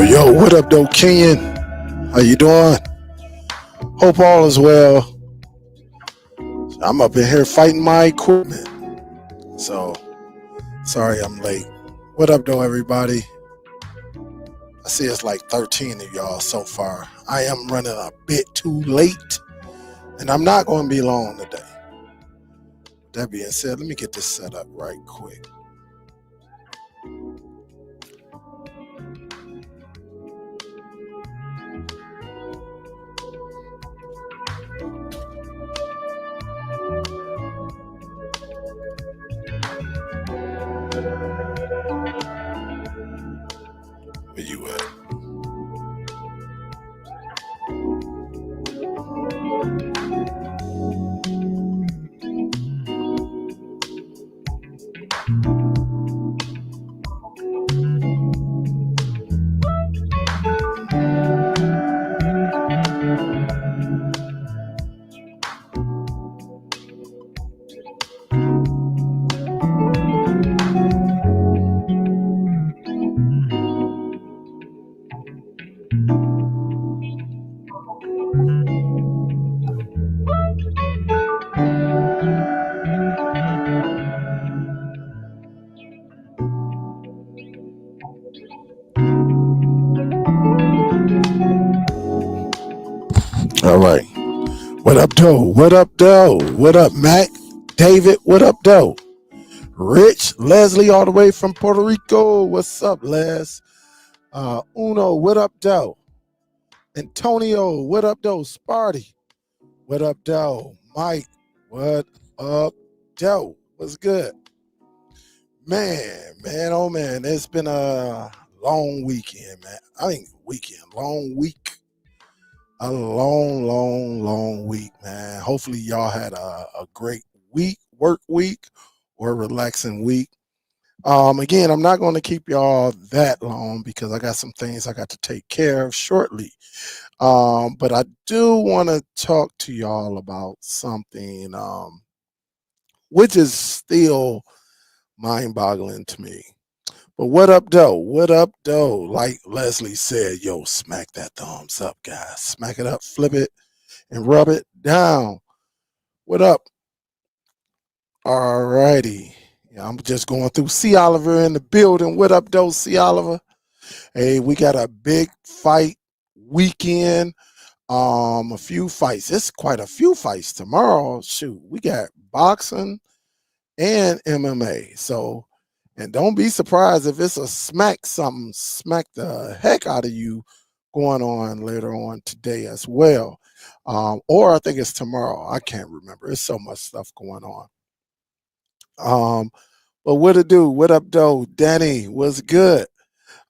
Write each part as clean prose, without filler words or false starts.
Yo, what up, though, Kenyon? How you doing? Hope all is well. I'm up in here fighting my equipment, so sorry I'm late. What up, though, everybody? I see it's like 13 of y'all so far. I am running a bit too late, and I'm not going to be long today. That being said, let me get this set up right quick. Where you at? All right. What up, though? What up, though? What up, Mac? David, what up, though? Rich, Leslie, all the way from Puerto Rico. What's up, Les? Uno, what up, though? Antonio, what up, though? Sparty, what up, though? Mike, what up, though? What's good? Man, oh man, it's been a long weekend, man. Long week. A long week, man. Hopefully y'all had a great week, work week, or relaxing week. Again, I'm not going to keep y'all that long because I got some things I got to take care of shortly. But I do want to talk to y'all about something which is still mind-boggling to me. But what up, though? What up, though? Like Leslie said, yo, smack that thumbs up, guys. Smack it up, flip it, and rub it down. What up? All righty. Yeah, I'm just going through. C. Oliver in the building. What up, though, C. Oliver? Hey, we got a big fight weekend. A few fights. It's quite a few fights tomorrow. Shoot, we got boxing and MMA. So, and don't be surprised if it's a smack the heck out of you going on later on today as well. Or I think it's tomorrow. I can't remember. There's so much stuff going on. But what it do? What up, though? Danny, what's good?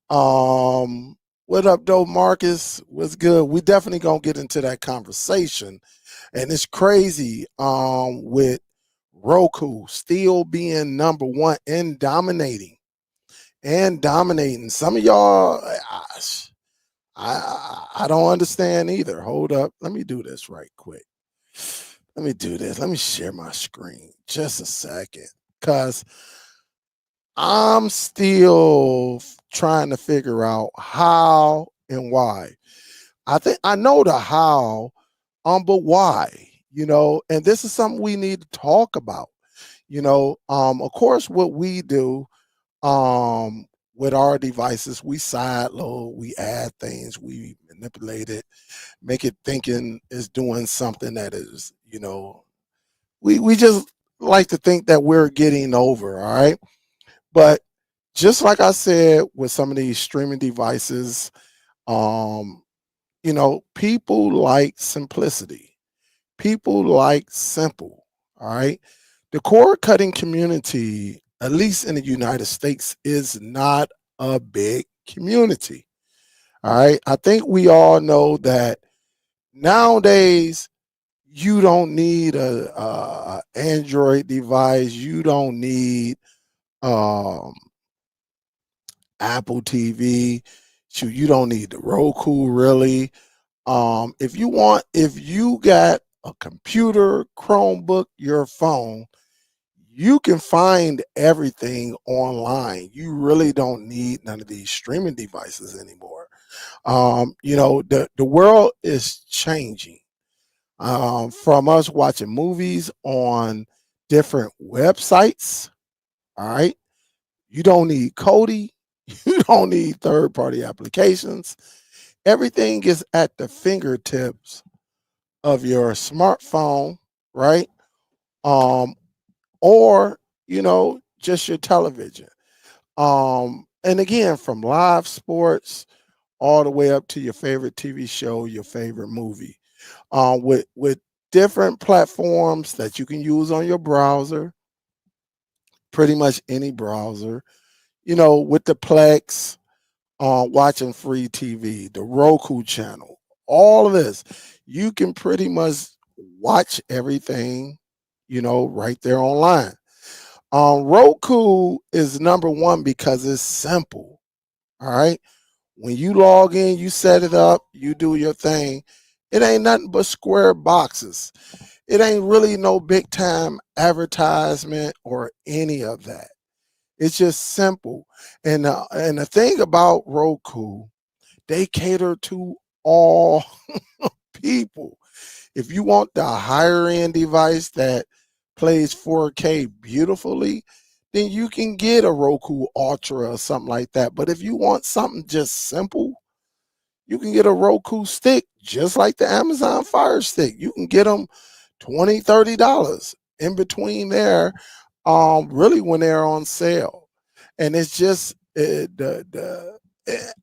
What up, though, Marcus? What's good? We definitely gonna get into that conversation. And it's crazy with Roku still being number one and dominating. Some of y'all, I don't understand either. Hold up. Let me do this right quick. Let me do this. Let me share my screen just a second because I'm still trying to figure out how and why. I think I know the how, but why? And this is something we need to talk about. Of course, what we do with our devices, we sideload, we add things, we manipulate it, make it thinking is doing something that is, we just like to think that we're getting over, all right? But just like I said with some of these streaming devices, people like simplicity. People like simple, all right? The cord cutting community, at least in the United States, is not a big community. All right. I think we all know that nowadays you don't need a Android device. You don't need Apple TV. Shoot, you don't need the Roku really. If you got a computer, Chromebook, your phone, you can find everything online. You really don't need none of these streaming devices anymore. The world is changing from us watching movies on different websites. All right. You don't need Cody. You don't need third party applications. Everything is at the fingertips of your smartphone, right? Um, or, just your television. And again, from live sports all the way up to your favorite TV show, your favorite movie, with different platforms that you can use on your browser, pretty much any browser, with the Plex, watching free TV, the Roku channel, all of this, you can pretty much watch everything, right there online. Roku is number one because it's simple. All right. When you log in, you set it up, you do your thing. It ain't nothing but square boxes. It ain't really no big time advertisement or any of that. It's just simple. And the thing about Roku, they cater to all people. If you want the higher end device that plays 4K beautifully, then you can get a Roku Ultra or something like that. But if you want something just simple, you can get a Roku stick, just like the Amazon Fire Stick. You can get them $20, $30 in between there, really when they're on sale. And it's just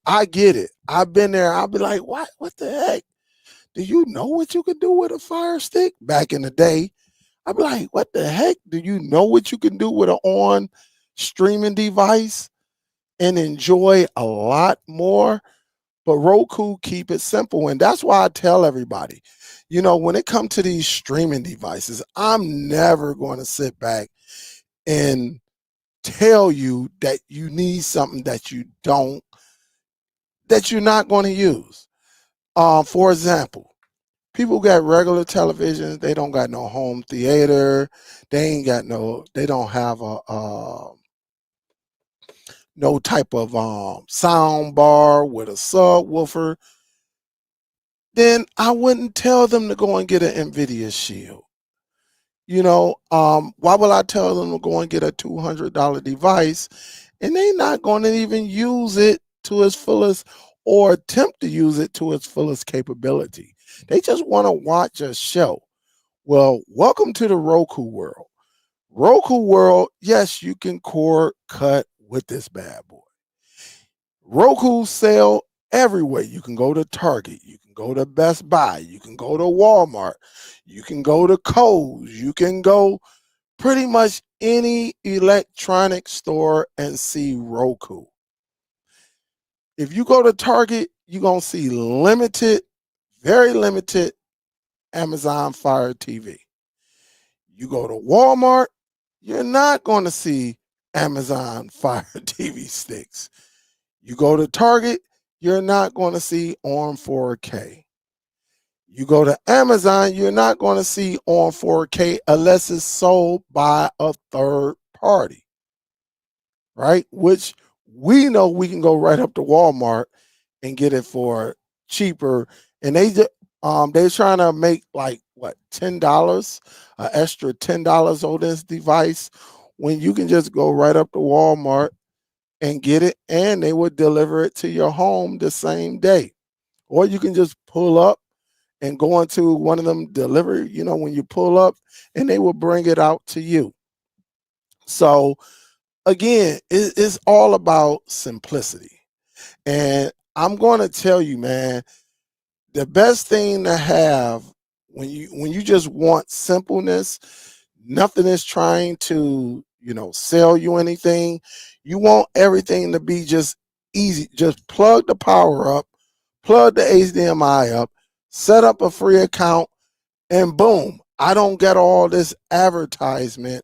I get it. I've been there. I'll be like, what the heck? Do you know what you could do with a Fire Stick? Back in the day, I'd be like, what the heck? Do you know what you can do with an on streaming device and enjoy a lot more? But Roku keep it simple. And that's why I tell everybody, when it comes to these streaming devices, I'm never going to sit back and tell you that you need something that you're not going to use. For example, people got regular televisions. They don't got no home theater. They don't have no type of sound bar with a subwoofer. Then I wouldn't tell them to go and get an NVIDIA Shield. Why would I tell them to go and get a $200 device and they not going to even use it to its fullest or attempt to use it to its fullest capability? They just want to watch a show. Well, welcome to the Roku world. Roku world, yes, you can cord cut with this bad boy. Roku sell everywhere. You can go to Target, you can go to Best Buy, you can go to Walmart, you can go to Kohl's, you can go pretty much any electronic store and see Roku. If you go to Target, you're going to see very limited Amazon Fire TV. You go to Walmart, you're not going to see Amazon Fire TV sticks. You go to Target, you're not going to see on 4K. You go to Amazon, you're not going to see on 4K unless it's sold by a third party, right? Which we know we can go right up to Walmart and get it for cheaper. And they're trying to make like what, $10, an extra $10 on this device when you can just go right up to Walmart and get it, and they would deliver it to your home the same day. Or you can just pull up and go into one of them delivery, when you pull up, and they will bring it out to you. So again, it's all about simplicity. And I'm going to tell you, man, the best thing to have when you just want simpleness, nothing is trying to, sell you anything. You want everything to be just easy. Just plug the power up, plug the HDMI up, set up a free account, and boom, I don't get all this advertisement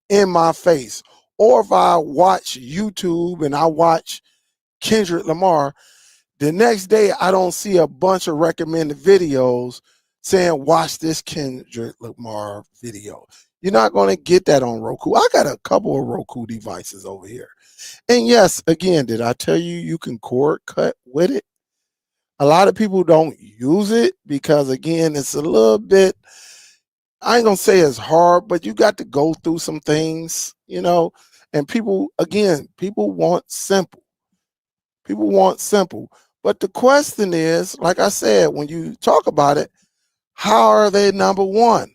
in my face. Or if I watch YouTube and I watch Kendrick Lamar, the next day I don't see a bunch of recommended videos saying watch this Kendrick Lamar video. You're not going to get that on Roku. I got a couple of Roku devices over here. And yes, again, did I tell you you can cord cut with it? A lot of people don't use it because, again, it's a little bit, I ain't gonna say it's hard, but you got to go through some things, and people, again, people want simple. People want simple. But the question is, like I said, when you talk about it, how are they number one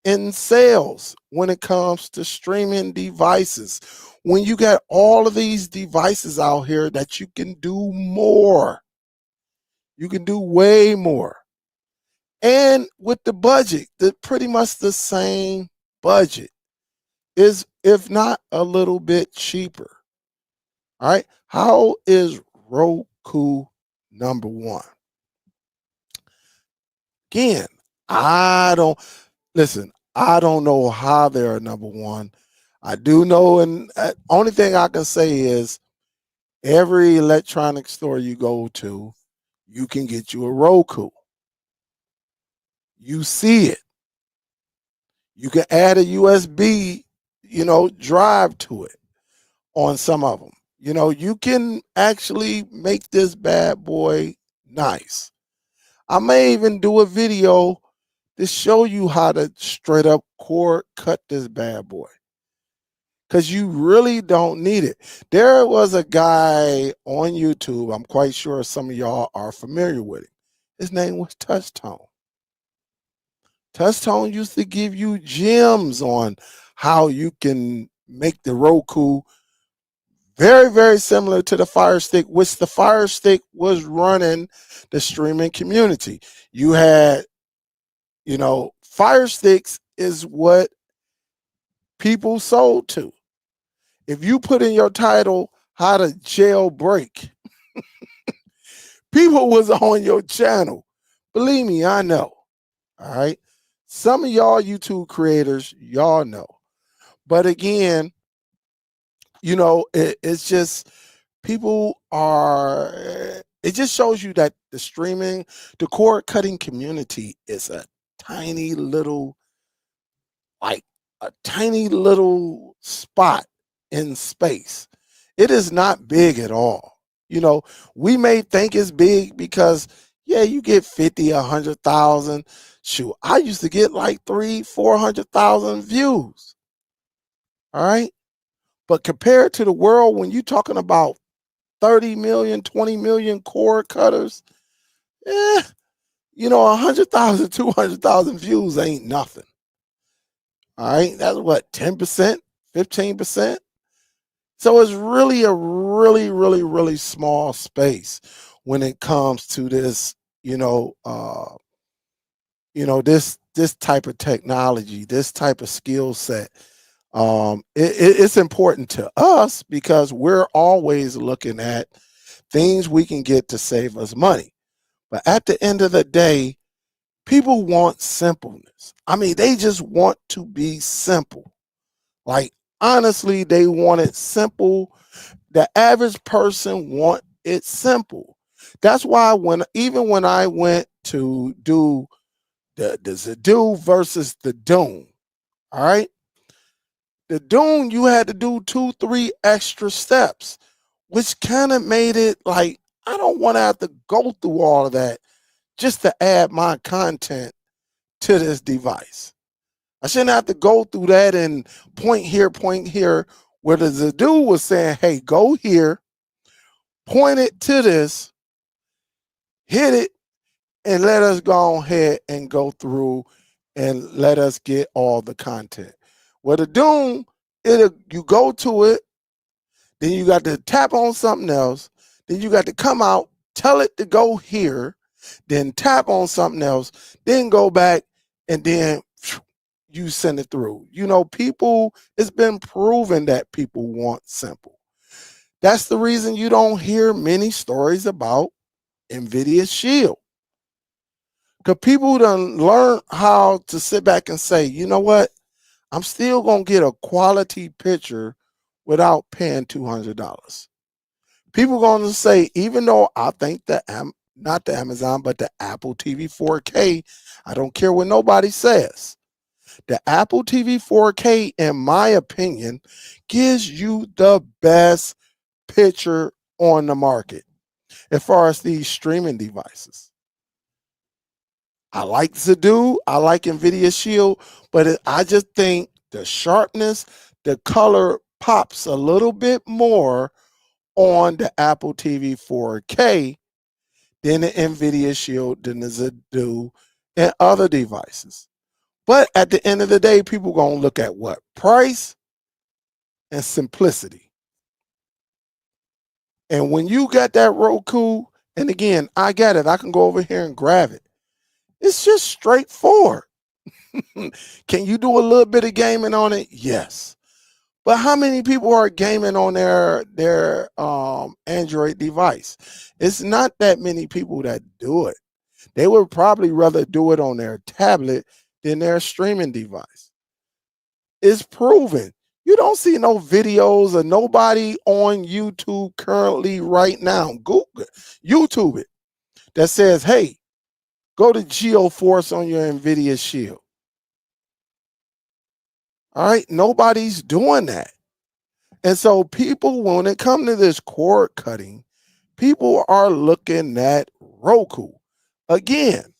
in sales when it comes to streaming devices? When you got all of these devices out here that you can do more, you can do way more. And with the budget, pretty much the same budget is, if not a little bit cheaper. All right. How is Roku number one? Again, I don't listen. I don't know how they're number one. I do know, and only thing I can say is every electronic store you go to, you can get you a Roku. You see it. You can add a USB, drive to it on some of them. You can actually make this bad boy nice. I may even do a video to show you how to straight up cord cut this bad boy, because you really don't need it. There was a guy on YouTube, I'm quite sure some of y'all are familiar with him. His name was Touch Tone. Touch Tone used to give you gems on how you can make the Roku very, very similar to the Fire Stick, which the Fire Stick was running the streaming community. You had, Fire Sticks is what people sold to. If you put in your title, how to jailbreak, people was on your channel. Believe me, I know. All right. Some of y'all YouTube creators, y'all know. But again, it's just people are, it just shows you that the cord cutting community is like a tiny little spot in space. It is not big at all. We may think it's big because, yeah, you get 50, 100,000. Shoot, I used to get like 400,000 views. All right. But compared to the world, when you're talking about 30 million, 20 million cord cutters, 100,000, 200,000 views ain't nothing. All right. That's what, 10%, 15%. So it's really a really, really, really small space when it comes to this, this type of technology, this type of skill set. It's important to us because we're always looking at things we can get to save us money. But at the end of the day, people want simpleness. I mean, they just want to be simple. Like, honestly, they want it simple. The average person want it simple. That's why even when I went to do the Zadu versus the Doom, all right, the Doom, you had to do 2, 3 extra steps, which kind of made it like, I don't want to have to go through all of that just to add my content to this device. I shouldn't have to go through that and point here, where the Zadu was saying, hey, go here, point it to this, hit it, and let us go ahead and go through and let us get all the content. Well, the Doom, you go to it, then you got to tap on something else, then you got to come out, tell it to go here, then tap on something else, then go back, and then you send it through. People, it's been proven that people want simple. That's the reason you don't hear many stories about NVIDIA's Shield. Because people done learn how to sit back and say, you know what? I'm still going to get a quality picture without paying $200. People going to say, even though I think not the Amazon, but the Apple TV 4K, I don't care what nobody says. The Apple TV 4K, in my opinion, gives you the best picture on the market. as far as these streaming devices. I like Zadu, I like NVIDIA Shield, but I just think the sharpness, the color pops a little bit more on the Apple TV 4K than the NVIDIA Shield, than the Zadu, and other devices. But at the end of the day, people going to look at what? Price and simplicity. And when you got that Roku, and again, I got it. I can go over here and grab it. It's just straightforward. Can you do a little bit of gaming on it? Yes. But how many people are gaming on their Android device? It's not that many people that do it. They would probably rather do it on their tablet than their streaming device. It's proven. You don't see no videos of nobody on YouTube currently right now. Google, YouTube it, that says, hey, go to GeoForce on your NVIDIA Shield. All right, nobody's doing that. And so people, when it comes to this cord cutting, people are looking at Roku. Again,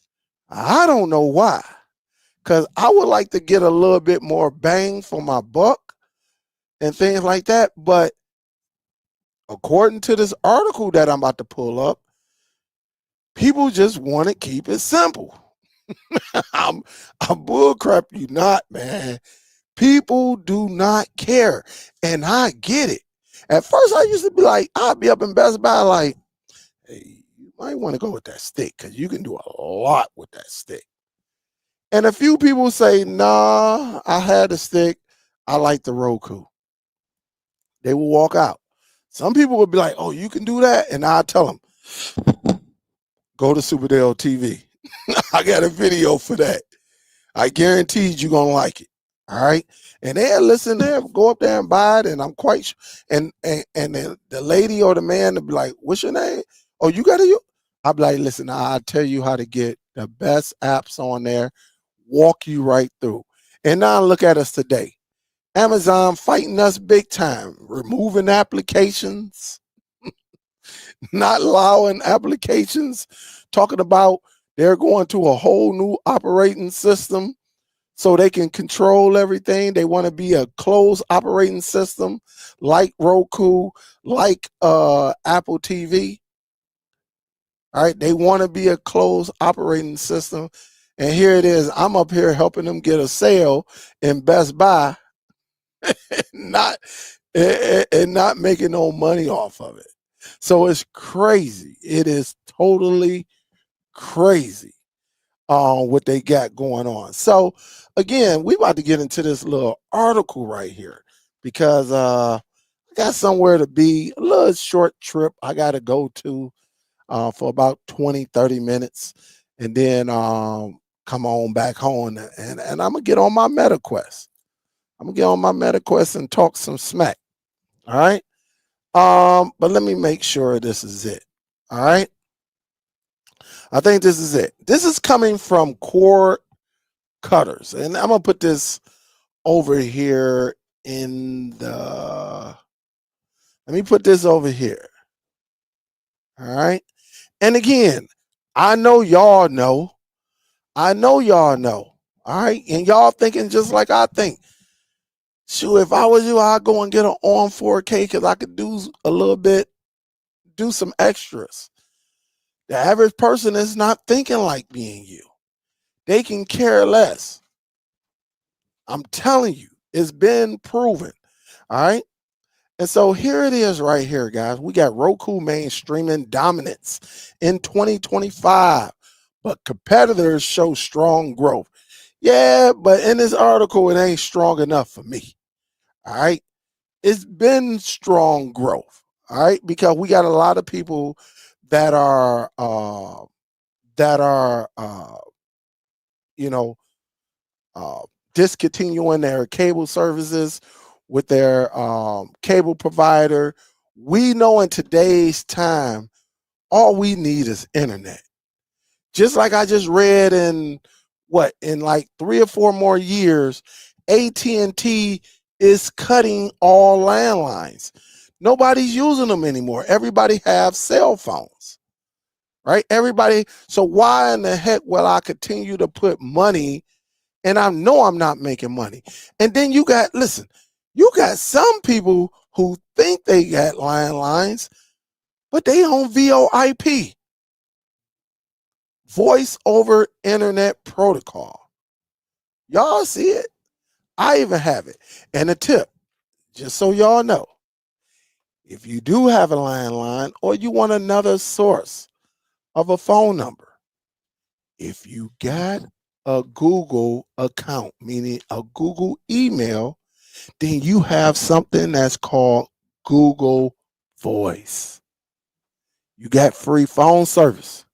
I don't know why, because I would like to get a little bit more bang for my buck and things like that. But according to this article that I'm about to pull up, people just want to keep it simple. I'm bullcrap you not, man. People do not care. And I get it. At first, I used to be like, I'd be up in Best Buy like, hey, you might want to go with that stick because you can do a lot with that stick. And a few people say, nah, I had a stick. I like the Roku. They will walk out. Some people would be like, oh, you can do that? And I'll tell them, go to Superdell-TV. I got a video for that. I guaranteed you're going to like it. All right. And they'll listen there, go up there and buy it. And I'm quite sure. And the lady or the man will be like, what's your name? Oh, you got it? I'll be like, listen, I'll tell you how to get the best apps on there, walk you right through. And now look at us today. Amazon fighting us big time, removing applications, not allowing applications, talking about they're going to a whole new operating system so they can control everything. They want to be a closed operating system like Roku, like Apple TV. All right, they want to be a closed operating system. And here it is. I'm up here helping them get a sale in Best Buy, not and not making no money off of it. So it's crazy. It is totally crazy what they got going on. So again, we about to get into this little article right here because I got somewhere to be, a little short trip I got to go to for about 20-30 minutes, and then come on back home, and I'm gonna get on my MetaQuest. I'm gonna get on my MetaQuest and talk some smack. All right. But let me make sure this is it. All right. I think this is it. This is coming from Cord Cutters, and I'm gonna put this over here in the. Let me put this over here. All right. And again, I know y'all know. I know y'all know. All right. And y'all thinking just like I think. Shoot, if I was you, I'd go and get an on 4K because I could do a little bit, do some extras. The average person is not thinking like me and you. They can care less. I'm telling you, it's been proven. All right. And so here it is right here, guys. We got Roku mainstreaming dominance in 2025, but competitors show strong growth. Yeah, but in this article, it ain't strong enough for me. All right. It's been strong growth. All right. Because we got a lot of people that are, you know, discontinuing their cable services with their cable provider. We know in today's time, all we need is internet. Just like I just read in like 3 or 4 more years, AT&T is cutting all landlines. Nobody's using them anymore. Everybody have cell phones, right? Everybody. So why in the heck will I continue to put money, and I know I'm not making money? And then you got, listen, you got some people who think they got landlines, but they on VoIP, voice over internet protocol. Y'all see it? I even have it. And a tip, just so y'all know, if you do have a landline or you want another source of a phone number, if you got a Google account, meaning a Google email, then you have something that's called Google Voice. You got free phone service.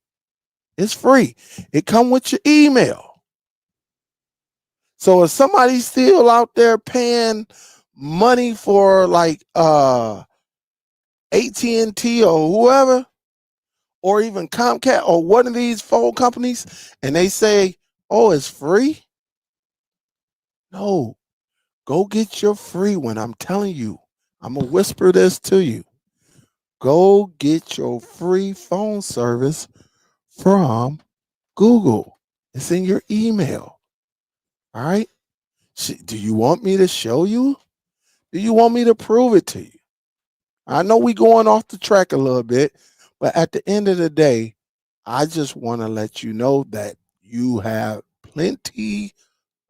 It's free. It come with your email. So if somebody's still out there paying money for like AT&T or whoever, or even Comcast or one of these phone companies, and they say, oh, it's free. No, go get your free one. I'm telling you, I'm going to whisper this to you. Go get your free phone service from Google. It's in your email. All right. Do you want me to show you? Do you want me to prove it to you? I know we going off the track a little bit, but at the end of the day, I just want to let you know that you have plenty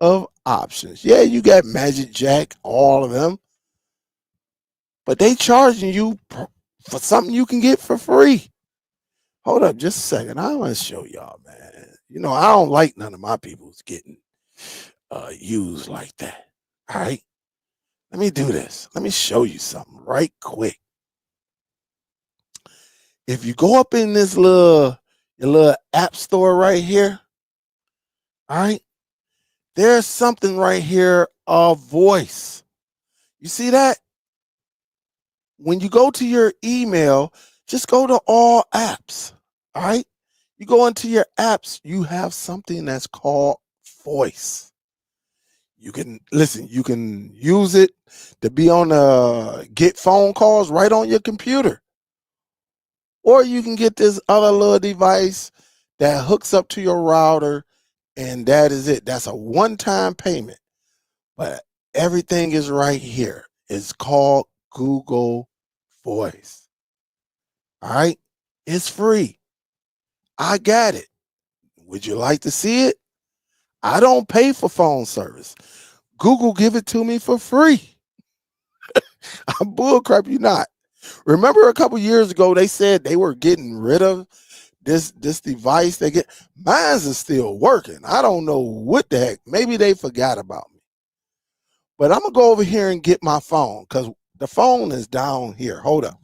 of options. Yeah, you got Magic Jack, all of them, but they charging you for something you can get for free. Hold up just a second. I want to show y'all, man. You know, I don't like none of my people's getting used like that. All right. Let me do this. Let me show you something right quick. If you go up in this your little app store right here, all right, there's something right here, a voice. You see that? When you go to your email, just go to all apps. All right. You go into your apps, you have something that's called voice. You can listen, you can use it to be on get phone calls right on your computer. Or you can get this other little device that hooks up to your router, and that is it. That's a one-time payment. But everything is right here. It's called Google Voice. All right. It's free. I got it. Would you like to see it? I don't pay for phone service. Google give it to me for free. I'm bullcrap you not. Remember a couple years ago they said they were getting rid of this device. Mine's is still working. I don't know what the heck. Maybe they forgot about me. But I'm gonna go over here and get my phone because the phone is down here. Hold up.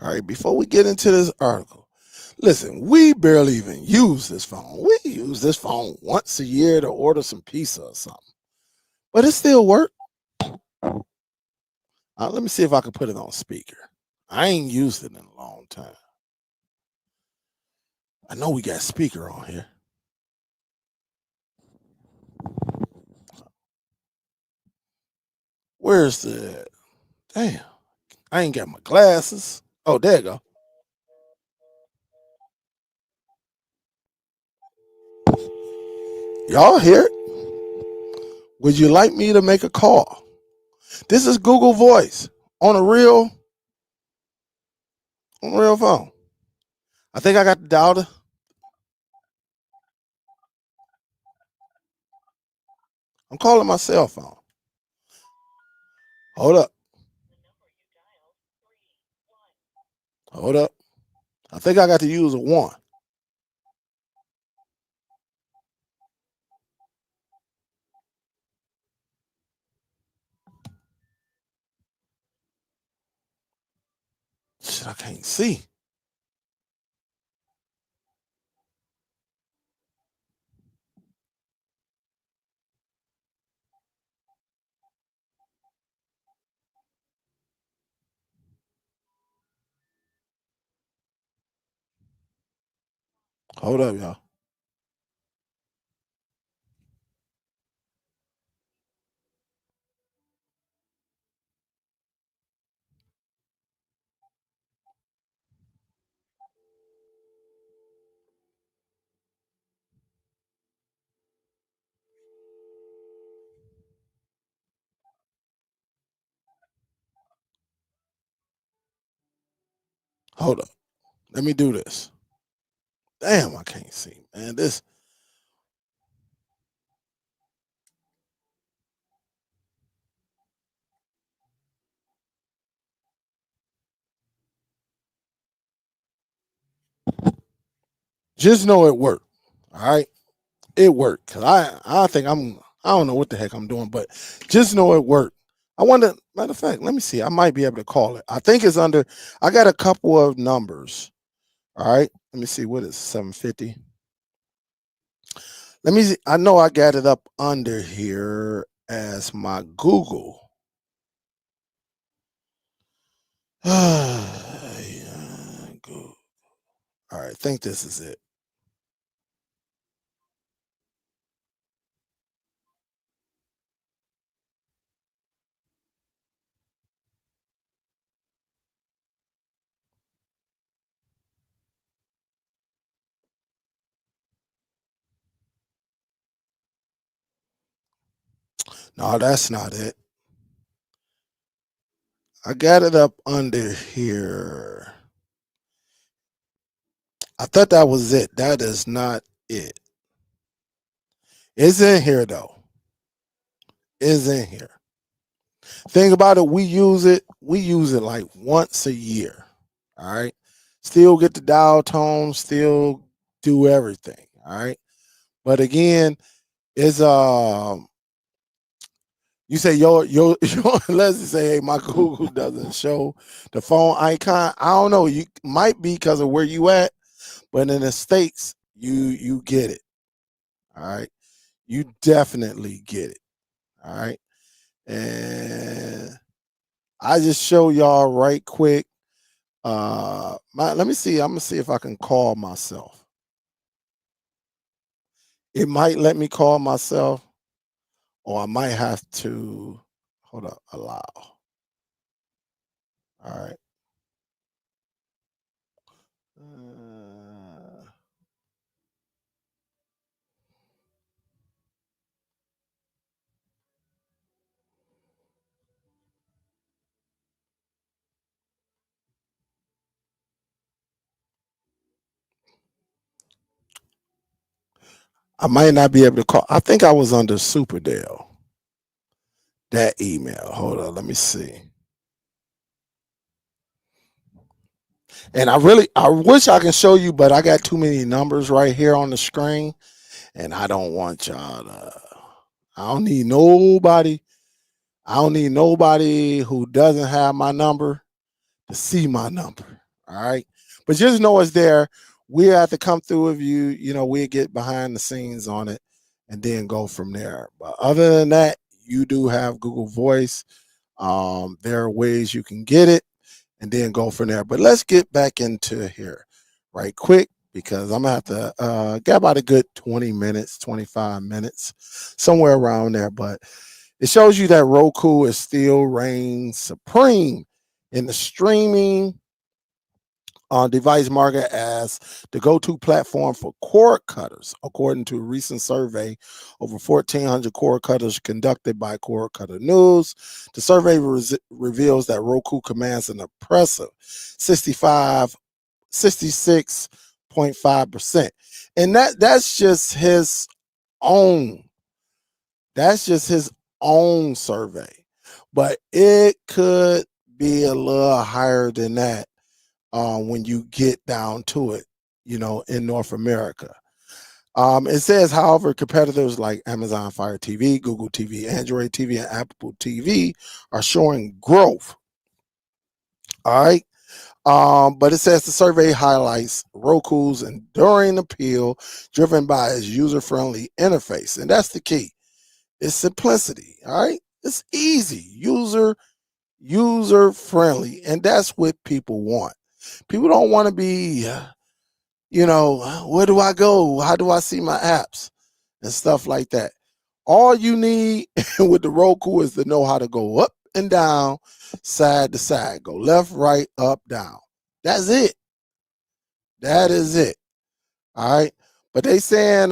All right, before we get into this article, listen, we barely even use this phone. We use this phone once a year to order some pizza or something. But it still works. Let me see if I can put it on speaker. I ain't used it in a long time. I know we got speaker on here. Where's the damn? I ain't got my glasses. Oh, there you go. Y'all hear it? Would you like me to make a call? This is Google Voice on a real phone. I think I got the dial. I'm calling my cell phone. Hold up. Hold up. I think I got to use a 1. Shit, I can't see. Hold up, y'all. Hold up. Let me do this. Damn, I can't see, man. This. Just know it worked. All right, it worked. Cause I think I don't know what the heck I'm doing, but just know it worked. I wonder. Matter of fact, let me see. I might be able to call it. I think it's under. I got a couple of numbers. All right. Let me see. What is 750? Let me see. I know I got it up under here as my Google. Yeah, Google. All right. I think this is it. No, that's not it. I got it up under here. I thought that was it. That is not it. It's in here though. It's in here. Think about it. We use it. We use it like once a year. All right. Still get the dial tone. Still do everything. All right. But again, it's you say your let's just say, hey, my Google doesn't show the phone icon. I don't know. You might be because of where you at, but in the States, you get it. All right. You definitely get it. All right. And I just show y'all right quick. Let me see. I'm gonna see if I can call myself. It might let me call myself, or I might have to hold up, allow. All right. Uh, I might not be able to call. I think I was under Superdell. That email. Hold on, let me see. And I wish I can show you, but I got too many numbers right here on the screen, and I don't want y'all to. I don't need nobody. I don't need nobody who doesn't have my number to see my number. All right. But just know it's there. We have to come through with you. We get behind the scenes on it and then go from there. But other than that, you do have Google Voice. There are ways you can get it and then go from there. But let's get back into here right quick because I'm going to have to get about a good 20 minutes, 25 minutes, somewhere around there. But it shows you that Roku is still reigns supreme in the streaming device market as the go-to platform for cord cutters, according to a recent survey. Over 1,400 cord cutters conducted by Cord Cutter News. The survey reveals that Roku commands an impressive 66.5%. And that's just his own. That's just his own survey. But it could be a little higher than that when you get down to it, in North America. It says, however, competitors like Amazon Fire TV, Google TV, Android TV, and Apple TV are showing growth. All right. But it says the survey highlights Roku's enduring appeal driven by its user-friendly interface. And that's the key. It's simplicity. All right. It's easy, user-friendly. And that's what people want. People don't want to be, where do I go? How do I see my apps and stuff like that? All you need with the Roku is to know how to go up and down, side to side, go left, right, up, down. That's it. That is it. All right. But they saying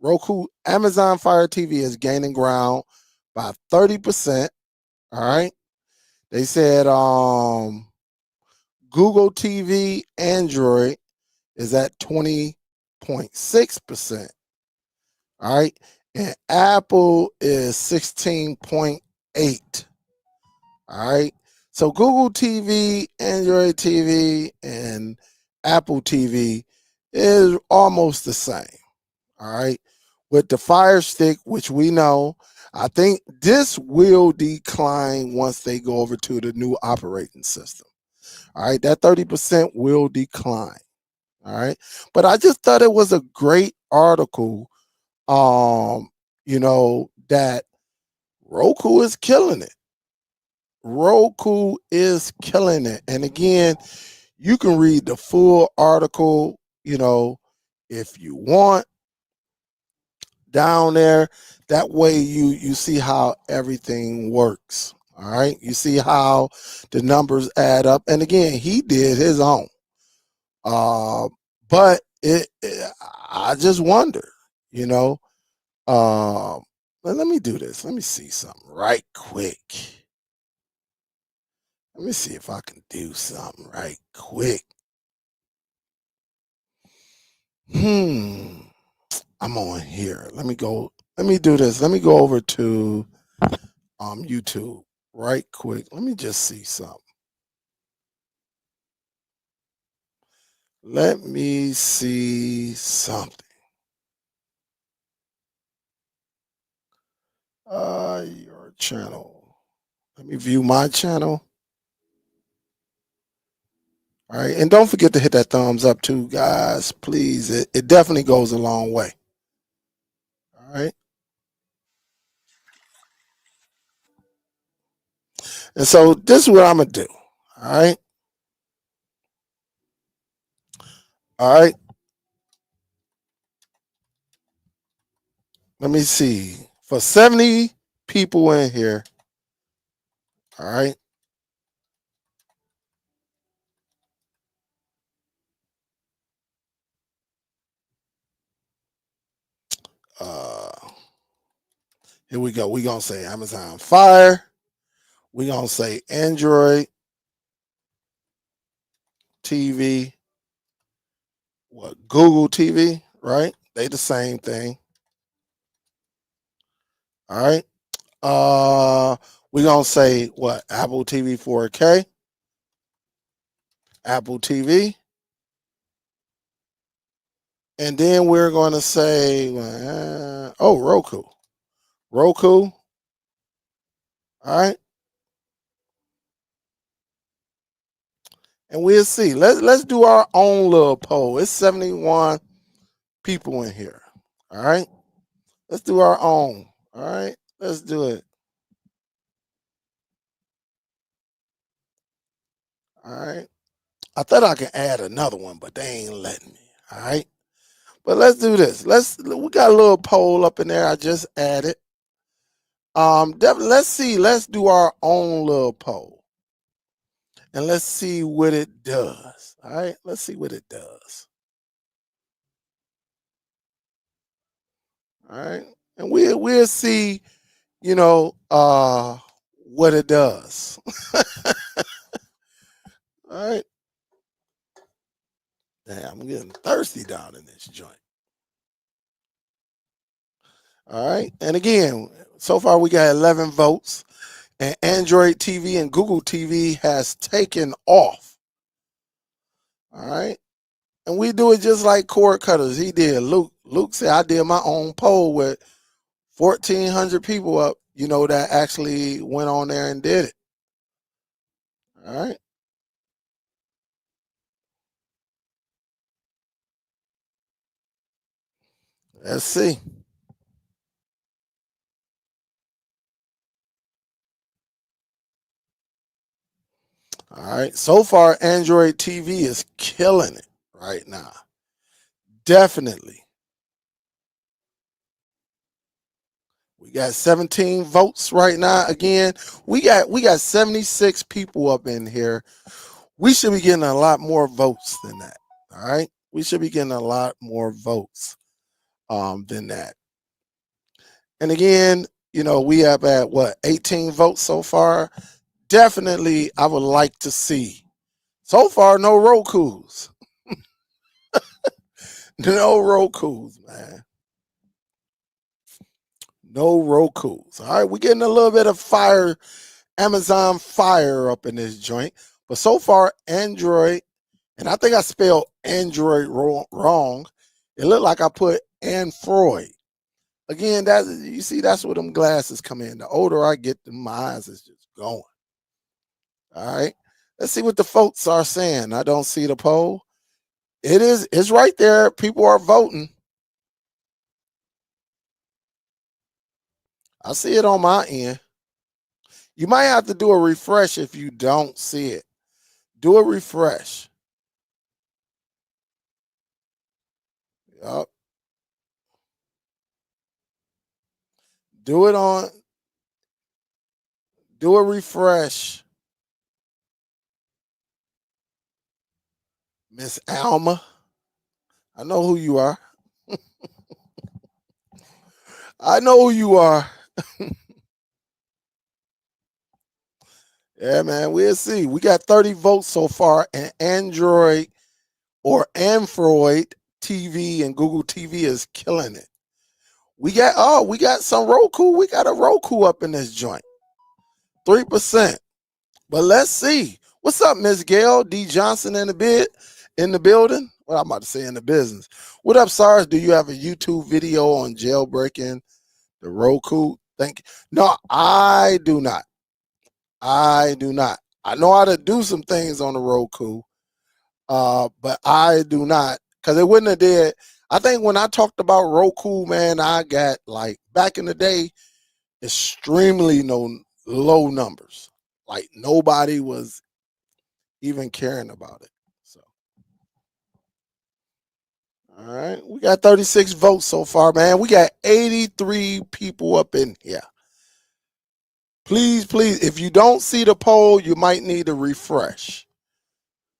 Roku, Amazon Fire TV is gaining ground by 30%. All right. They said Google TV, Android is at 20.6%. All right. And Apple is 16.8. All right. So Google TV, Android TV, and Apple TV is almost the same. All right. With the Fire Stick, which we know, I think this will decline once they go over to the new operating system. All right. That 30% will decline. All right. But I just thought it was a great article, that Roku is killing it. Roku is killing it. And again, you can read the full article, if you want, down there. That way you see how everything works. All right. You see how the numbers add up. And again, he did his own. But I just wonder, let me do this. Let me see something right quick. Let me see if I can do something right quick. I'm on here. Let me do this. Let me go over to YouTube right quick. Let me just see something. Let me see something. Your channel. Let me view my channel. All right. And don't forget to hit that thumbs up too, guys. Please. It definitely goes a long way. All right. And so this is what I'm going to do. All right. All right. Let me see. For 70 people in here. All right. Here we go. We're going to say Amazon Fire. We're going to say Android TV. What? Google TV, right? They the same thing. All right. We're going to say what? Apple TV 4K. Apple TV. And then we're going to say, Roku. Roku. All right. And we'll see. Let's do our own little poll. It's 71 people in here. All right. Let's do our own. All right. Let's do it. All right. I thought I could add another one, but they ain't letting me. All right. But let's do this. We got a little poll up in there. I just added. Let's see. Let's do our own little poll. And let's see what it does. All right. Let's see what it does. All right. And we'll see, what it does. All right. Damn, I'm getting thirsty down in this joint. All right. And again, so far we got 11 votes. And Android TV and Google TV has taken off. All right. And we do it just like cord cutters. He did. Luke said I did my own poll with 1,400 people up, that actually went on there and did it. All right. Let's see. All right. So far, Android TV is killing it right now. Definitely. We got 17 votes right now. Again, we got 76 people up in here. We should be getting a lot more votes than that. All right. We should be getting a lot more votes than that. And again, we have at what 18 votes so far. Definitely, I would like to see. So far, no Roku's. No Roku's, man. No Roku's. All right, we're getting a little bit of fire, Amazon fire up in this joint. But so far, Android, and I think I spelled Android wrong. It looked like I put Android. Again, you see, that's where them glasses come in. The older I get, my eyes is just going. All right. Let's see what the folks are saying. I don't see the poll. It's right there. People are voting. I see it on my end. You might have to do a refresh if you don't see it. Do a refresh. Yup. Do it on. Do a refresh. Miss Alma. I know who you are. I know who you are. Yeah, man. We'll see. We got 30 votes so far, and Android TV and Google TV is killing it. We got some Roku. We got a Roku up in this joint. 3%. But let's see. What's up, Miss Gail D. Johnson in the building? Well, I'm about to say in the business. What up, SARS? Do you have a YouTube video on jailbreaking the Roku? Thank you. No, I do not. I do not. I know how to do some things on the Roku, but I do not, because it wouldn't have did. I think when I talked about Roku, man, I got like back in the day, extremely low numbers. Like nobody was even caring about it. So, all right, we got 36 votes so far, man. We got 83 people up in here. Please, please, if you don't see the poll, you might need to refresh.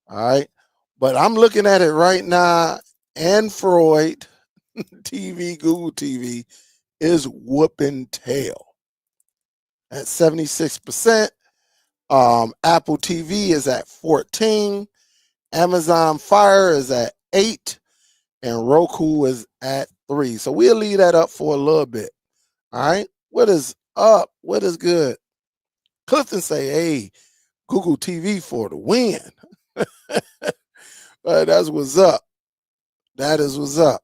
All right, but I'm looking at it right now. Android TV, Google TV is whooping tail at 76%. Apple TV is at 14. Amazon Fire is at 8. And Roku is at 3. So we'll leave that up for a little bit. All right. What is up? What is good? Clifton say, hey, Google TV for the win. That's what's up. That is what's up.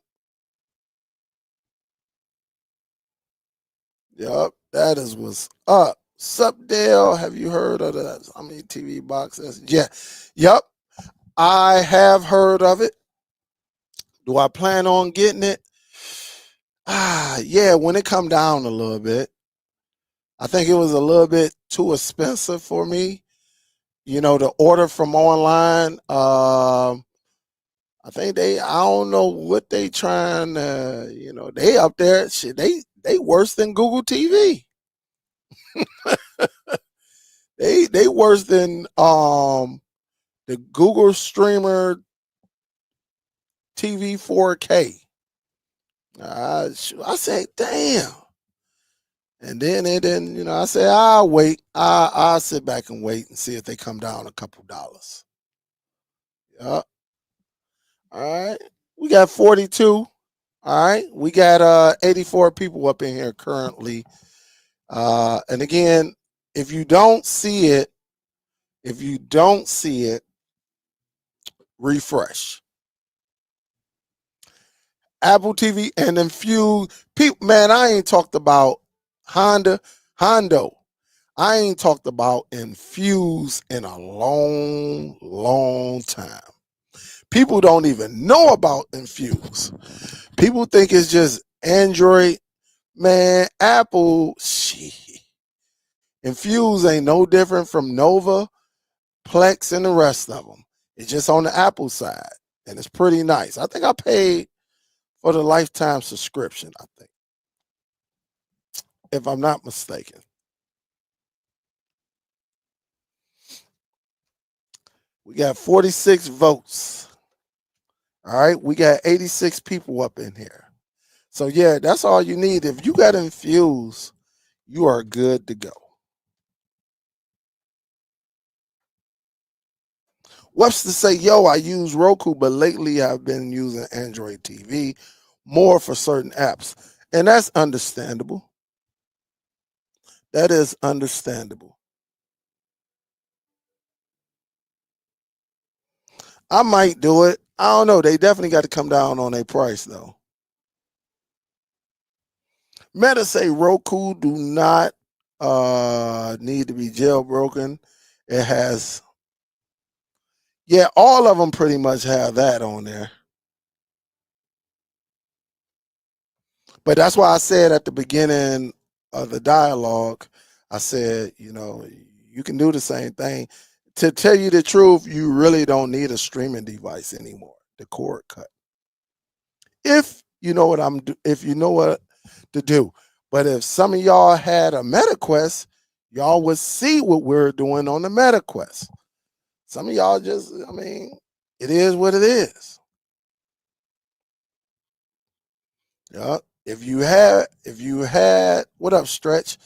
Yup. That is what's up. Superdell, have you heard of that? How many TV boxes? Yeah. Yup. I have heard of it. Do I plan on getting it? Yeah, when it come down a little bit. I think it was a little bit too expensive for me. The order from online. I think I don't know what they trying to, they up there. Shit, they worse than Google TV. They worse than the Google streamer TV 4K. I say, damn. And then I say, I'll wait. I'll sit back and wait and see if they come down a couple dollars. Yeah. All right. We got 42. All right. We got 84 people up in here currently. And again, if you don't see it, refresh. Apple TV and Infuse. People, man, I ain't talked about Hondo. I ain't talked about Infuse in a long, long time. People don't even know about Infuse. People think it's just Android. Man, Apple, shit. Infuse ain't no different from Nova, Plex, and the rest of them. It's just on the Apple side, and it's pretty nice. I think I paid for the lifetime subscription, I think, if I'm not mistaken. We got 46 votes. All right, we got 86 people up in here. So yeah, that's all you need. If you got Infuse, you are good to go. Webster say, yo, I use Roku, but lately I've been using Android TV more for certain apps. And that's understandable. That is understandable. I might do it. I don't know. They definitely got to come down on their price though. Meta say Roku do not need to be jailbroken. It has, yeah, all of them pretty much have that on there. But that's why I said at the beginning of the dialogue, I said, you can do the same thing. To tell you the truth, you really don't need a streaming device anymore. The cord cut. If you know what if you know what to do. But if some of y'all had a MetaQuest, y'all would see what we're doing on the MetaQuest. Some of y'all just, it is what it is. Yeah. If you had, what up, Stretch?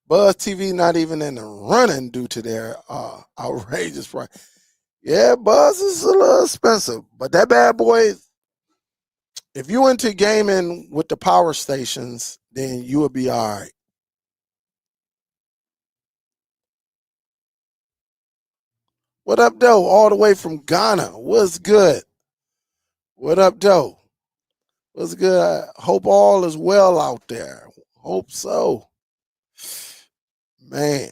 Buzz TV not even in the running due to their outrageous price. Yeah, Buzz is a little expensive, but that bad boy, if you into gaming with the power stations, then you will be all right. What up, though? All the way from Ghana. What's good? What up, though? What's good? I hope all is well out there. Hope so. Man.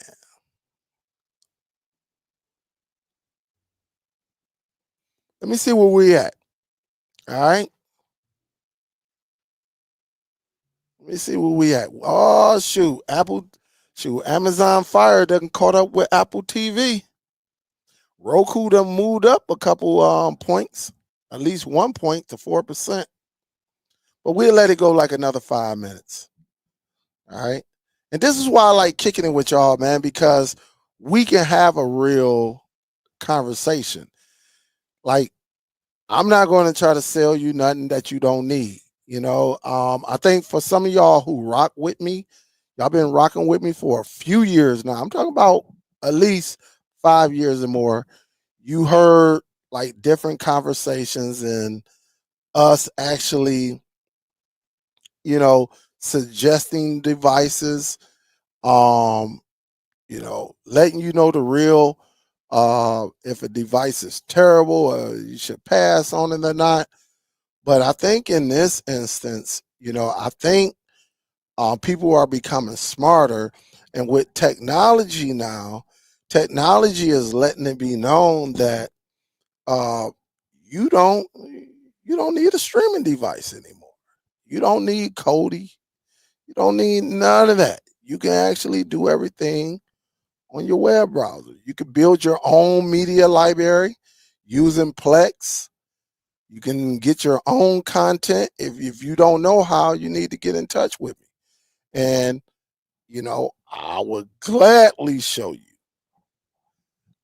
Let me see where we at. All right. Let me see where we at. Oh shoot. Amazon Fire done caught up with Apple TV. Roku done moved up a couple points, at least 1 point to 4%. But we'll let it go like another 5 minutes. All right. And this is why I like kicking it with y'all, man, because we can have a real conversation. Like, I'm not going to try to sell you nothing that you don't need. I think for some of y'all who rock with me, y'all been rocking with me for a few years now. I'm talking about at least 5 years or more. You heard like different conversations and us actually, you know, suggesting devices, um, letting you know the real if a device is terrible or you should pass on it or not. But I think in this instance, I think people are becoming smarter, and with technology now, technology is letting it be known that uh, you don't you don't need a streaming device anymore. You don't need Kodi. You don't need none of that. You can actually do everything on your web browser. You can build your own media library using Plex. You can get your own content. If you don't know how, you need to get in touch with me. And, I would gladly show you.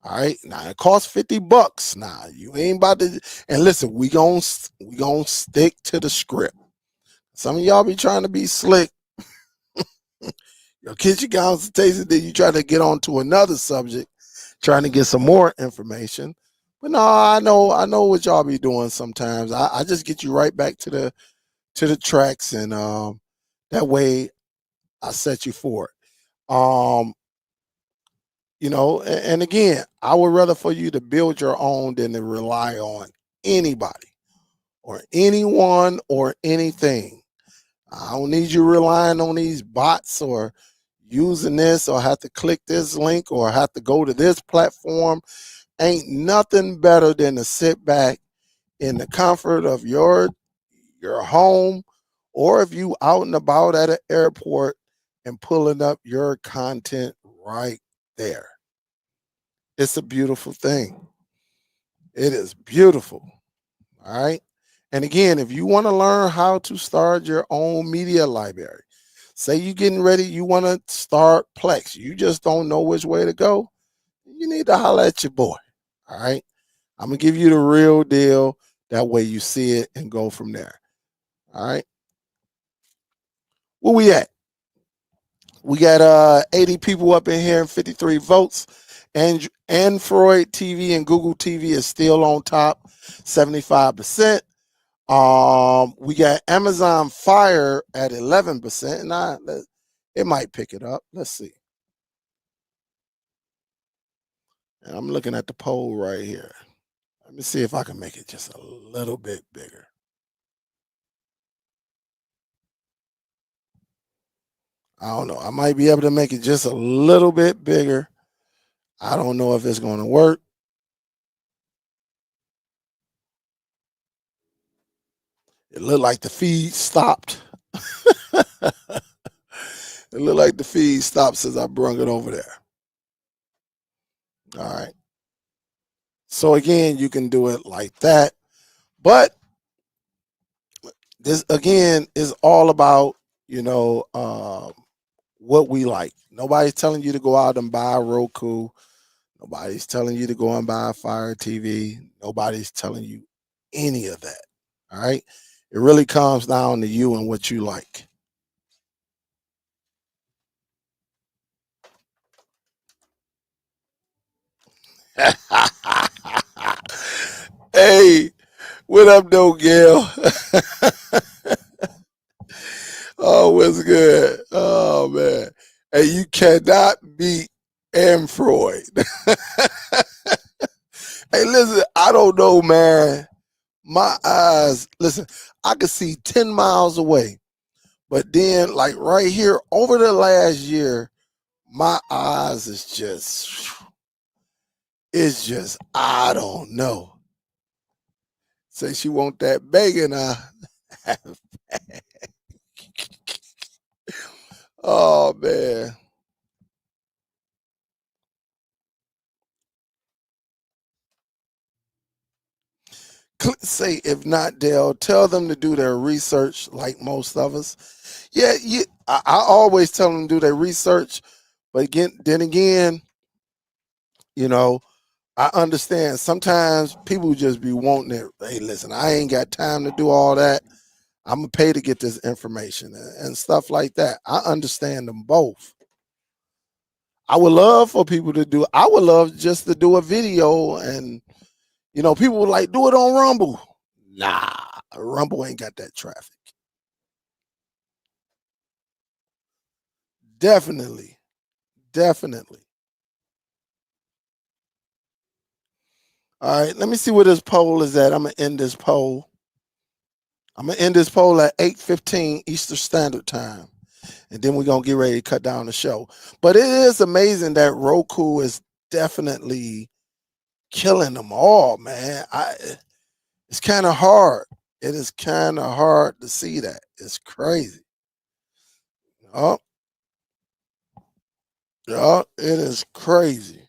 All right. Now it costs $50. Now you ain't about to, and listen, we gonna stick to the script. Some of y'all be trying to be slick. Your kitchen consultation, then you try to get on to another subject, trying to get some more information. But no, I know what y'all be doing sometimes. I just get you right back to the tracks, and that way I set you for it. And again, I would rather for you to build your own than to rely on anybody or anyone or anything. I don't need you relying on these bots or using this or have to click this link or have to go to this platform. Ain't nothing better than to sit back in the comfort of your home, or if you out and about at an airport and pulling up your content right there. It's a beautiful thing. It is beautiful. All right. And again, if you want to learn how to start your own media library, say you're getting ready, you want to start Plex, you just don't know which way to go, you need to holler at your boy. All right. I'm going to give you the real deal. That way you see it and go from there. All right. Where we at? We got 80 people up in here and 53 votes. And Android TV and Google TV is still on top, 75%. We got Amazon Fire at 11%, and it might pick it up. Let's see. And I'm looking at the poll right here. Let me see if I can make it just a little bit bigger. I don't know. I might be able to make it just a little bit bigger. I don't know if it's going to work. It looked like the feed stopped. It looked like the feed stopped since I brung it over there. All right. So again, you can do it like that. But this again is all about, what we like. Nobody's telling you to go out and buy a Roku. Nobody's telling you to go and buy a Fire TV. Nobody's telling you any of that. All right. It really comes down to you and what you like. Hey, what up, though, Gail? Oh, what's good? Oh, man. Hey, you cannot beat Android. Hey, listen, I don't know, man. My eyes, listen, I could see 10 miles away. But then, like right here, over the last year, my eyes is just, I don't know. Say she want that bacon, oh, man. Say, if not, Dale, tell them to do their research like most of us. Yeah, I always tell them to do their research. But then again, you know, I understand sometimes people just be wanting it. Hey, listen, I ain't got time to do all that. I'm gonna pay to get this information and stuff like that. I understand them both. I would love for people to do. I would love just to do a video, and people would like do it on Rumble. Nah, Rumble ain't got that traffic. Definitely, definitely. All right, let me see where this poll is at. I'm gonna end this poll. I'm gonna end this poll at 8:15 Eastern Standard Time, and then we're gonna get ready to cut down the show. But it is amazing that Roku is definitely killing them all, man. It's kind of hard. It is kind of hard to see that. It's crazy. Oh, yeah, it is crazy.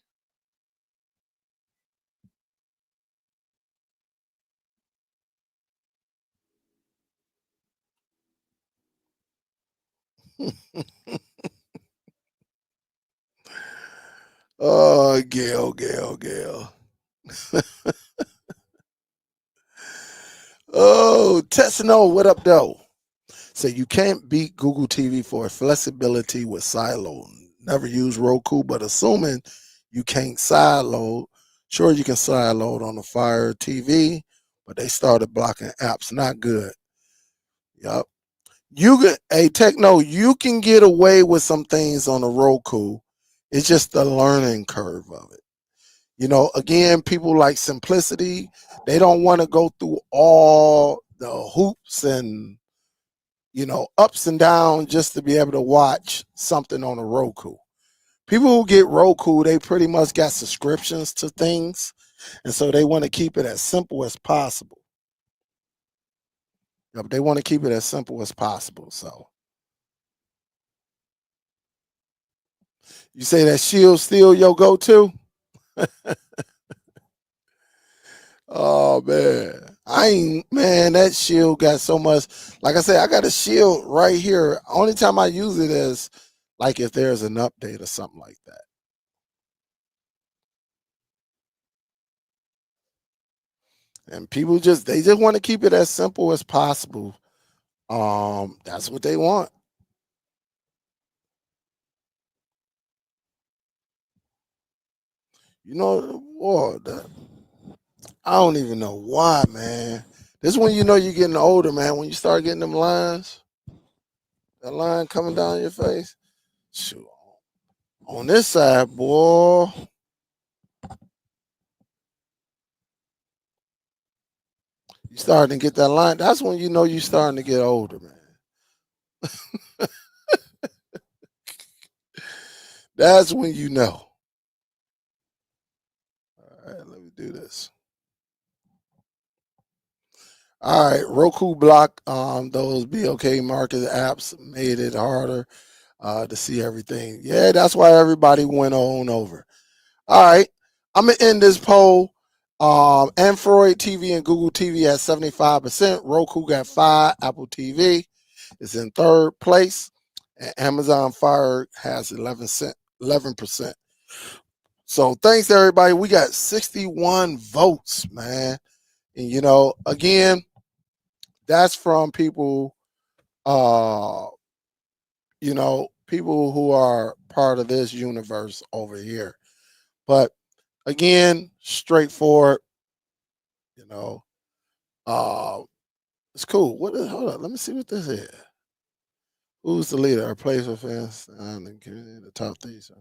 Oh, Gail. Oh, Tessino, what up, though? So you can't beat Google TV for flexibility with silo. Never use Roku, but assuming you can't sideload, sure you can sideload on the Fire TV, but they started blocking apps. Not good. Yup. Techno, you can get away with some things on the Roku. It's just the learning curve of it. Again, people like simplicity. They don't want to go through all the hoops and ups and downs just to be able to watch something on a Roku. People who get Roku, they pretty much got subscriptions to things, and so they want to keep it as simple as possible. Yep, they want to keep it as simple as possible. So you say that Shield still your go-to? Oh man, man. That Shield got so much. Like I said, I got a Shield right here. Only time I use it is like if there's an update or something like that. And people they just want to keep it as simple as possible. That's what they want. Boy, I don't even know why, man. This is when you're getting older, man. When you start getting them lines, that line coming down your face. Shoot. On this side, boy, you starting to get that line. That's when you starting to get older, man. That's when you know. All right, let me do this. All right, Roku block those BOK market apps, made it harder to see everything. Yeah, that's why everybody went on over. All right, I'm gonna end this poll. Android TV and Google TV at 75%. Roku got 5. Apple TV is in third place, and Amazon Fire has 11%. So thanks to everybody. We got 61 votes, man. And again, that's from people, people who are part of this universe over here. But again, straightforward, you know, uh, it's cool. Hold on, let me see what this is. Who's the leader? Our place for fans and the top three. So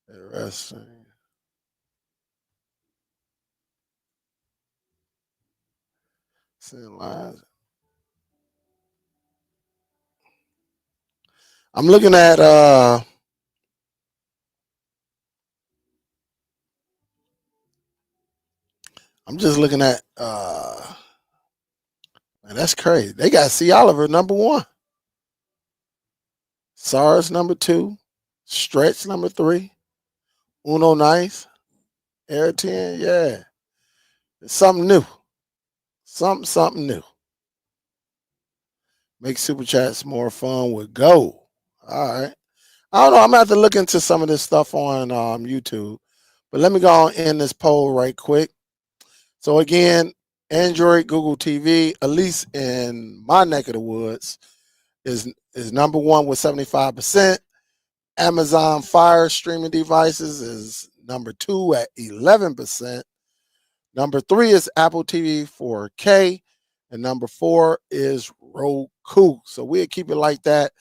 the rest. Seeing lines. I'm looking at I'm just looking at man, that's crazy. They got C. Oliver #1, SARS #2, Stretch #3, Uno Nice, Air 10. Yeah. It's something new. Something new. Make super chats more fun with Go. All right. I don't know. I'm gonna have to look into some of this stuff on YouTube. But let me go and end this poll right quick. So again, Android, Google TV, at least in my neck of the woods, is #1 with 75%. Amazon Fire streaming devices is #2 at 11%. #3 is Apple TV 4K, and #4 is Roku. So we'll keep it like that.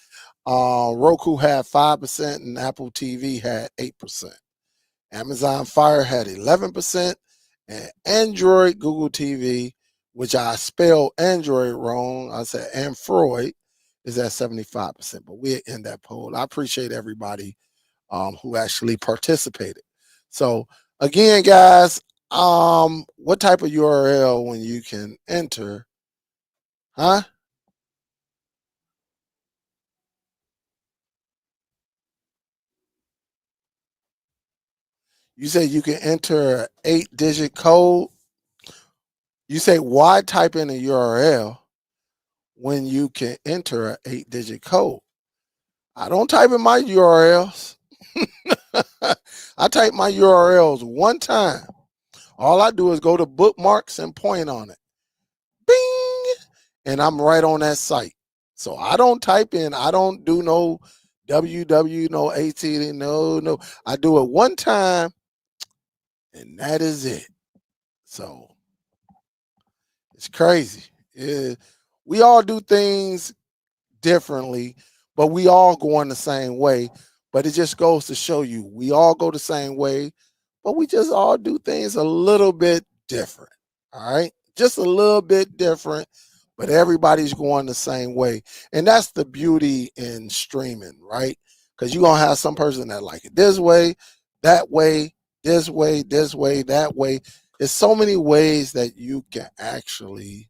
Roku had 5%, and Apple TV had 8%. Amazon Fire had 11%, and Android Google TV, which I spelled Android wrong, I said Android, is at 75%. But we'll end that poll. I appreciate everybody who actually participated. So again, guys, what type of URL when you can enter? Huh? You say you can enter an 8-digit code. You say why type in a URL when you can enter an 8-digit code? I don't type in my URLs. I type my URLs one time. All I do is go to bookmarks and point on it. Bing! And I'm right on that site. So I don't type in, I don't do no www, no AT, no. I do it one time and that is it. So it's crazy. We all do things differently, but we all go on the same way. But it just goes to show you we all go the same way. but we just all do things a little bit different. All right, just a little bit different, but everybody's going the same way. And that's the beauty in streaming, right? Because you're going to have some person that like it this way, that way, this way, that way. There's so many ways that you can actually,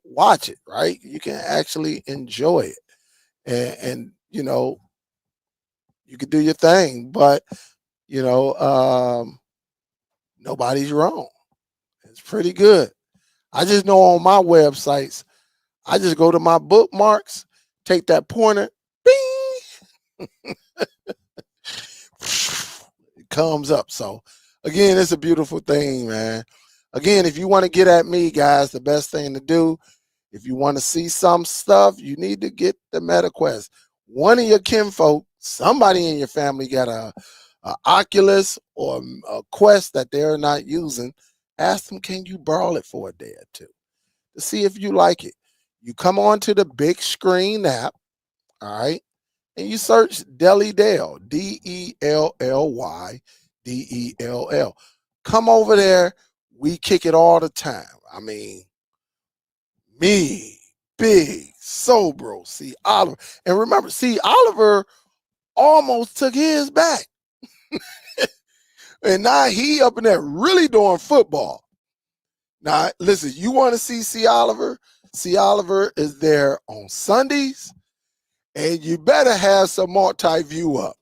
watch it, right? You can actually enjoy it. And you can do your thing, but, you know, um, nobody's wrong. It's pretty good. I just know on my websites, I just go to my bookmarks, take that pointer, bing, it comes up. So again, it's a beautiful thing, man. Again, if you want to get at me, guys, the best thing to do, if you want to see some stuff, you need to get the MetaQuest. One of your kinfolk, somebody in your family got a Oculus or a Quest that they're not using. Ask them, can you borrow it for a day or two to see if you like it? You come on to the big screen app, all right, and you search Delly Dell, Dellydell. Come over there. We kick it all the time. I mean, me, Big, Sobro, see Oliver. And remember, see, Oliver almost took his back. And now he up in there really doing football. Now, listen, you want to see C. Oliver? C. Oliver is there on Sundays, and you better have some multi-view up.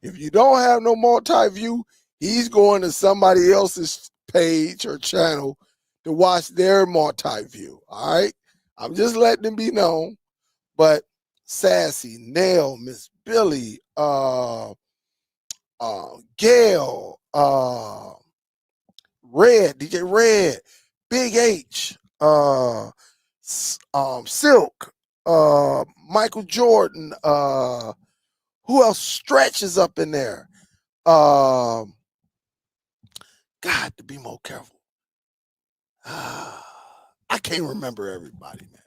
If you don't have no multi-view, he's going to somebody else's page or channel to watch their multi-view, all right? I'm just letting them be known. But Sassy, Nail, Miss Billy, Gail, Red, DJ Red, Big H, Silk, Michael Jordan, who else stretches up in there? God, to be more careful. I can't remember everybody, man.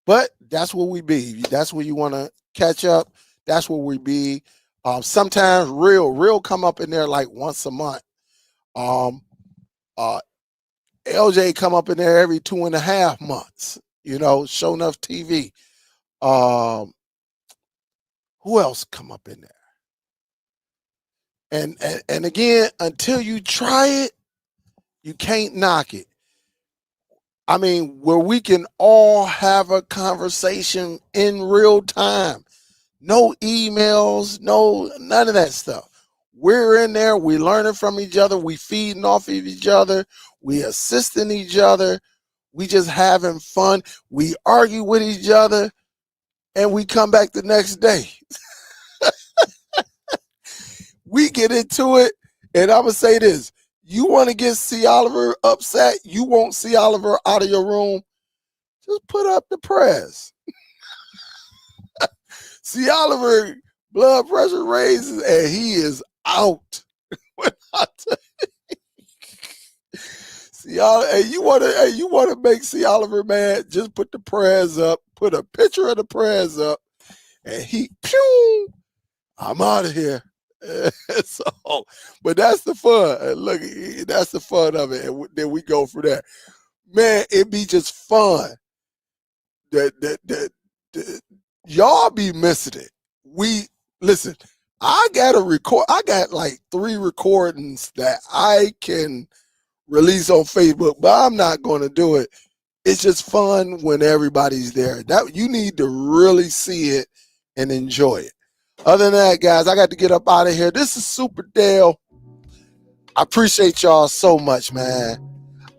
But that's where we be. That's where you want to catch up. That's where we be. Sometimes real come up in there like once a month. LJ come up in there every 2.5 months. Show enough TV. Who else come up in there? And again, until you try it, you can't knock it. I mean, where we can all have a conversation in real time. No emails, none of that stuff. We're in there, we learning from each other, we feeding off of each other, we assisting each other, we just having fun, we argue with each other, and we come back the next day. We get into it, and I'm gonna say this. You want to get C. Oliver upset, you won't see Oliver out of your room, just put up the press. See Oliver, blood pressure raises, and he is out. See, you want to make C. Oliver mad? Just put the prayers up, put a picture of the prayers up, and pew, I'm out of here. So, but that's the fun. Look, that's the fun of it. And then we go for that. Man, it be just fun. That y'all be missing it. Listen, I got like 3 recordings that I can release on Facebook, but I'm not going to do it. It's just fun when everybody's there. That you need to really see it and enjoy it. Other than that, guys, I got to get up out of here. This is Superdell. I appreciate y'all so much, man.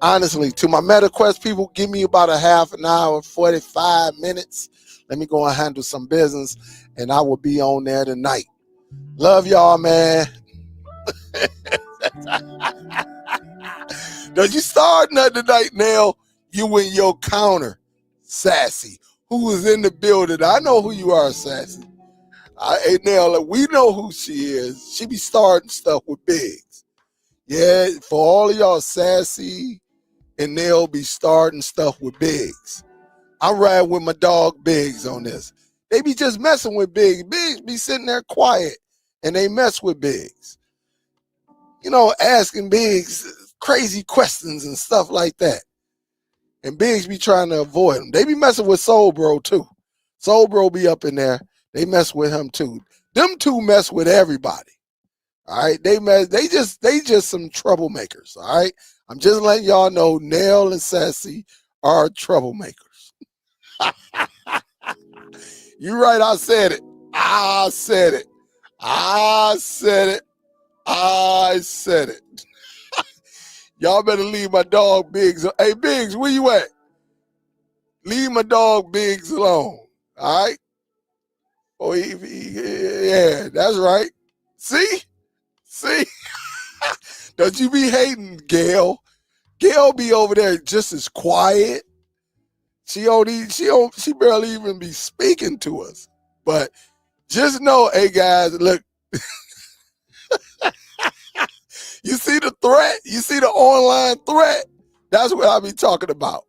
Honestly, to my MetaQuest people, give me about a half an hour, 45 minutes. Let me go and handle some business, and I will be on there tonight. Love y'all, man. Don't you start nothing tonight, Nell. You and your counter, Sassy, who is in the building. I know who you are, Sassy. Hey, Nell, we know who she is. She be starting stuff with Biggs. Yeah, for all of y'all, Sassy and Nell be starting stuff with Biggs. I ride with my dog Biggs on this. They be just messing with Biggs. Biggs be sitting there quiet, and they mess with Biggs. asking Biggs crazy questions and stuff like that. And Biggs be trying to avoid them. They be messing with Soul Bro too. Soul Bro be up in there. They mess with him too. Them two mess with everybody. All right. They just some troublemakers. All right. I'm just letting y'all know Nell and Sassy are troublemakers. You're right, I said it. I said it. I said it. I said it. Y'all better leave my dog Biggs. Hey, Biggs, where you at? Leave my dog Biggs alone. All right? Oh, yeah, that's right. See? Don't you be hating Gail. Gail be over there just as quiet. She barely even be speaking to us. But just know, hey guys, look. You see the threat? You see the online threat? That's what I be talking about.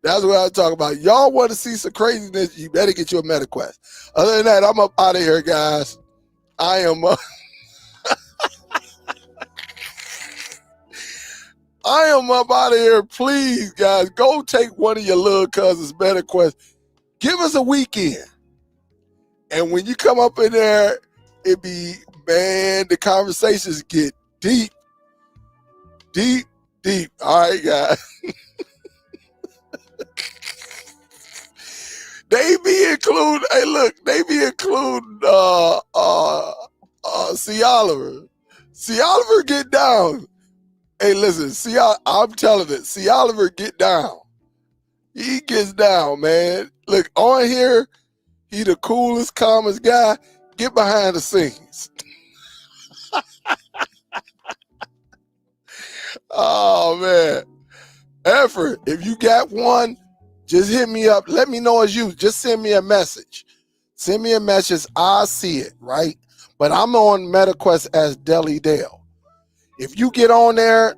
That's what I'm talking about. Y'all want to see some craziness, you better get you a MetaQuest. Other than that, I'm up out of here, guys. I am I am up out of here. Please, guys, go take one of your little cousins' MetaQuest. Give us a weekend. And when you come up in there, it be, man, the conversations get deep. Deep. All right, guys. They be including, hey, look, they be including C. Oliver. C. Oliver get down. Hey, listen, I'm telling it, C. Oliver get down. He gets down, man. Look, on here, he the coolest, calmest guy. Get behind the scenes. Oh, man. Effort, if you got one, just hit me up. Let me know it's you. Just send me a message. Send me a message. I'll see it, right? But I'm on MetaQuest as Deli Dale. If you get on there,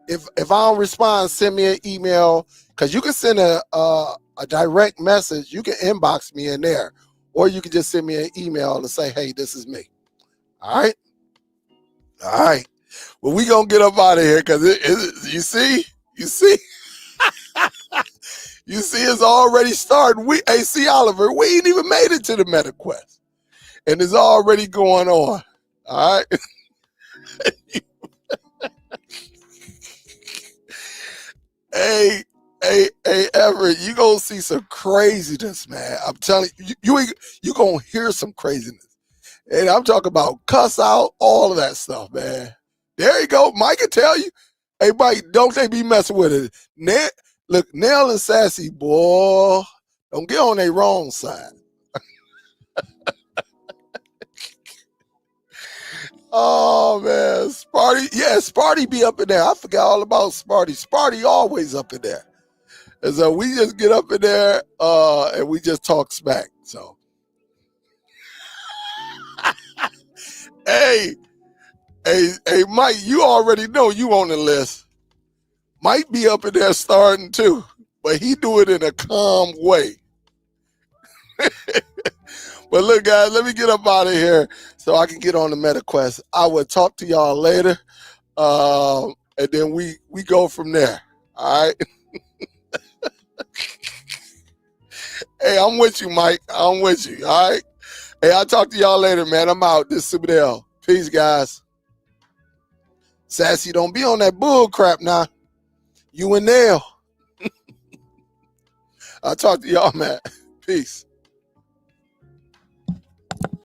if I don't respond, send me an email, because you can send a direct message. You can inbox me in there, or you can just send me an email and say, hey, this is me. All right? All right. Well, we going to get up out of here, because you see? You see, it's already starting. Hey, C. Oliver, we ain't even made it to the MetaQuest, and it's already going on. All right. Hey, Everett, you gonna see some craziness, man. I'm telling you, you gonna hear some craziness, and I'm talking about cuss out, all of that stuff, man. There you go. Mike can tell you. Hey, Mike, don't they be messing with it? Look, Nell and Sassy, boy, don't get on their wrong side. Oh, man. Sparty be up in there. I forgot all about Sparty. Sparty always up in there. And so we just get up in there and we just talk smack. So, hey, Mike, you already know you on the list. Might be up in there starting too, but he do it in a calm way. But look, guys, let me get up out of here so I can get on the MetaQuest. I will talk to y'all later, and then we go from there. All right. Hey, I'm with you, Mike. I'm with you. All right. Hey, I'll talk to y'all later, man. I'm out. This is Superdell. Peace, guys. Sassy, don't be on that bull crap now. You and Nell. I'll talk to y'all, man. Peace.